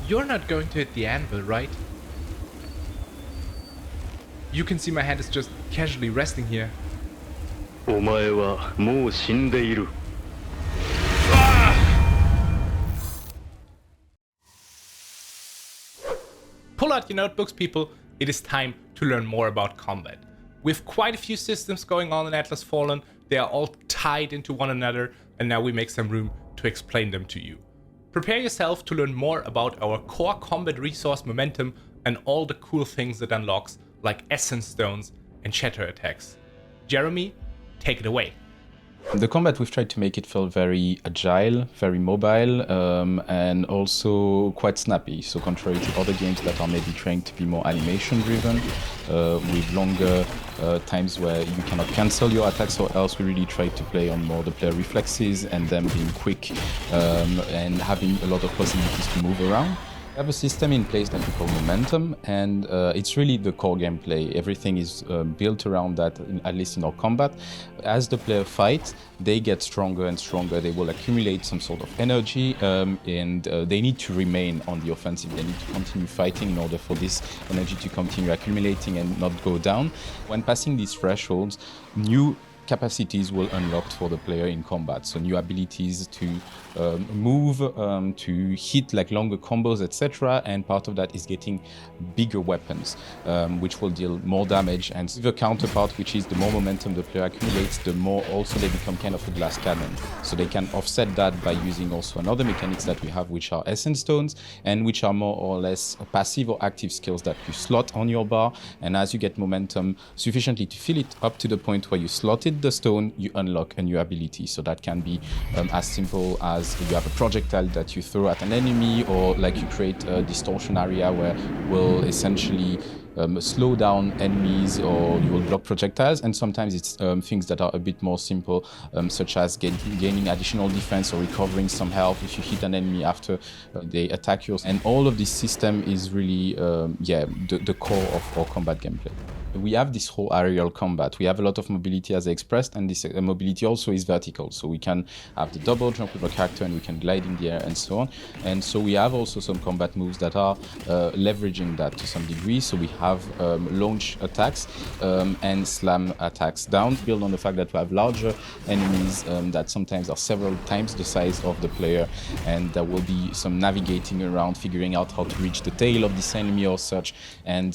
You're not going to hit the anvil, right? You can see my hand is just casually resting here. お前はもう死んでいる。Pull out your notebooks, people. It is time to learn more about combat. We have quite a few systems going on in Atlas Fallen. They are all tied into one another, and now we make some room to explain them to you. Prepare yourself to learn more about our core combat resource momentum and all the cool things it unlocks, like essence stones and shatter attacks. Jérémy, take it away. The combat, we've tried to make it feel very agile, very mobile, and also quite snappy. So contrary to other games that are maybe trying to be more animation driven, with longer times where you cannot cancel your attacks or else, we really try to play on more the player reflexes and them being quick and having a lot of possibilities to move around. We have a system in place that we call momentum, and it's really the core gameplay. Everything is built around that, at least in our combat. As the player fights, they get stronger and stronger. They will accumulate some sort of energy, and they need to remain on the offensive. They need to continue fighting in order for this energy to continue accumulating and not go down. When passing these thresholds, new capacities will unlock for the player in combat. So new abilities to move, to hit like longer combos, etc. And part of that is getting bigger weapons, which will deal more damage. And the counterpart, which is the more momentum the player accumulates, the more also they become kind of a glass cannon. So they can offset that by using also another mechanics that we have, which are essence stones, and which are more or less passive or active skills that you slot on your bar. And as you get momentum sufficiently to fill it up to the point where you slotted the stone, you unlock a new ability. So that can be as simple as you have a projectile that you throw at an enemy, or like you create a distortion area where will essentially slow down enemies, or you will block projectiles. And sometimes it's things that are a bit more simple, such as gaining additional defense or recovering some health if you hit an enemy after they attack you. And all of this system is really the core of our combat gameplay. We have this whole aerial combat. We have a lot of mobility as I expressed, and this mobility also is vertical. So we can have the double jump with our character, and we can glide in the air and so on. And so we have also some combat moves that are leveraging that to some degree. So we have launch attacks and slam attacks down, build on the fact that we have larger enemies that sometimes are several times the size of the player, and there will be some navigating around, figuring out how to reach the tail of this enemy or such, and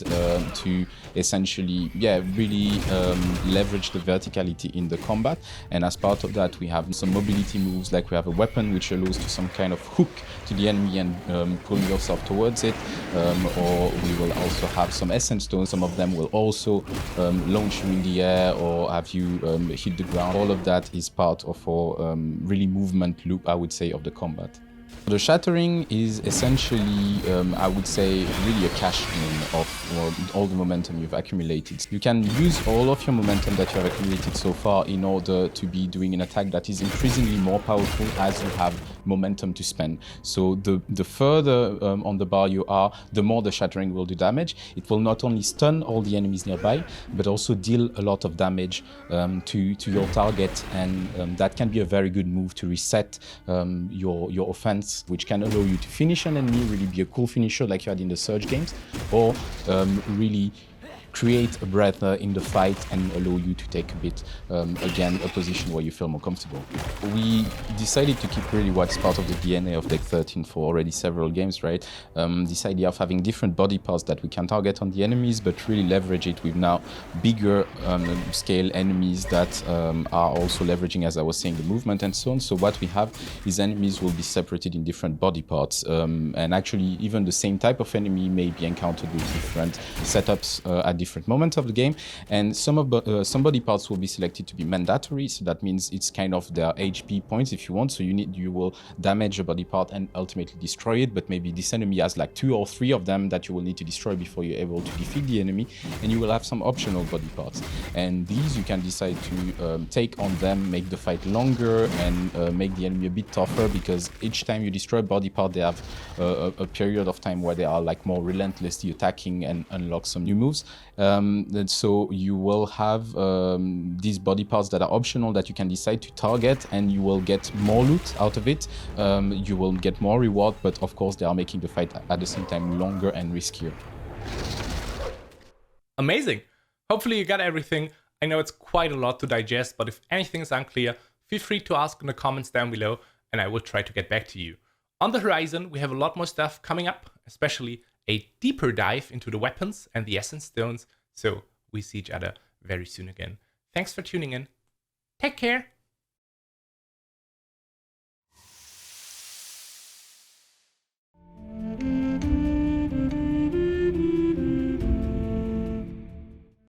to essentially really leverage the verticality in the combat. And as part of that, we have some mobility moves, like we have a weapon which allows to some kind of hook to the enemy and pull yourself towards it, or we will also have some essence stones. Some of them will also launch you in the air or have you hit the ground. All of that is part of our really movement loop, I would say, of the combat. The Shattering is essentially, I would say, really a cash-in of all the momentum you've accumulated. You can use all of your momentum that you have accumulated so far in order to be doing an attack that is increasingly more powerful as you have momentum to spend. So the further on the bar you are, the more the Shattering will do damage. It will not only stun all the enemies nearby, but also deal a lot of damage to your target, and that can be a very good move to reset your offense, which can allow you to finish an enemy, really be a cool finisher like you had in the Surge games, or really create a breath in the fight and allow you to take a bit, again, a position where you feel more comfortable. We decided to keep really what's part of the DNA of Deck13 for already several games, right? This idea of having different body parts that we can target on the enemies, but really leverage it with now bigger scale enemies that are also leveraging, as I was saying, the movement and so on. So what we have is enemies will be separated in different body parts, and actually even the same type of enemy may be encountered with different setups at different moments of the game, and some body parts will be selected to be mandatory. So that means it's kind of their HP points, if you want. So you will damage a body part and ultimately destroy it, but maybe this enemy has like 2 or 3 of them that you will need to destroy before you're able to defeat the enemy, and you will have some optional body parts, and these you can decide to take on them, make the fight longer, and make the enemy a bit tougher, because each time you destroy a body part, they have a period of time where they are like more relentlessly attacking and unlock some new moves. And so you will have these body parts that are optional that you can decide to target, and you will get more loot out of it. You will get more reward, but of course they are making the fight at the same time longer and riskier. Amazing. Hopefully you got everything. I know it's quite a lot to digest, but if anything is unclear, feel free to ask in the comments down below and I will try to get back to you. On the horizon, we have a lot more stuff coming up, especially a deeper dive into the weapons and the essence stones. So we see each other very soon again. Thanks for tuning in. Take care.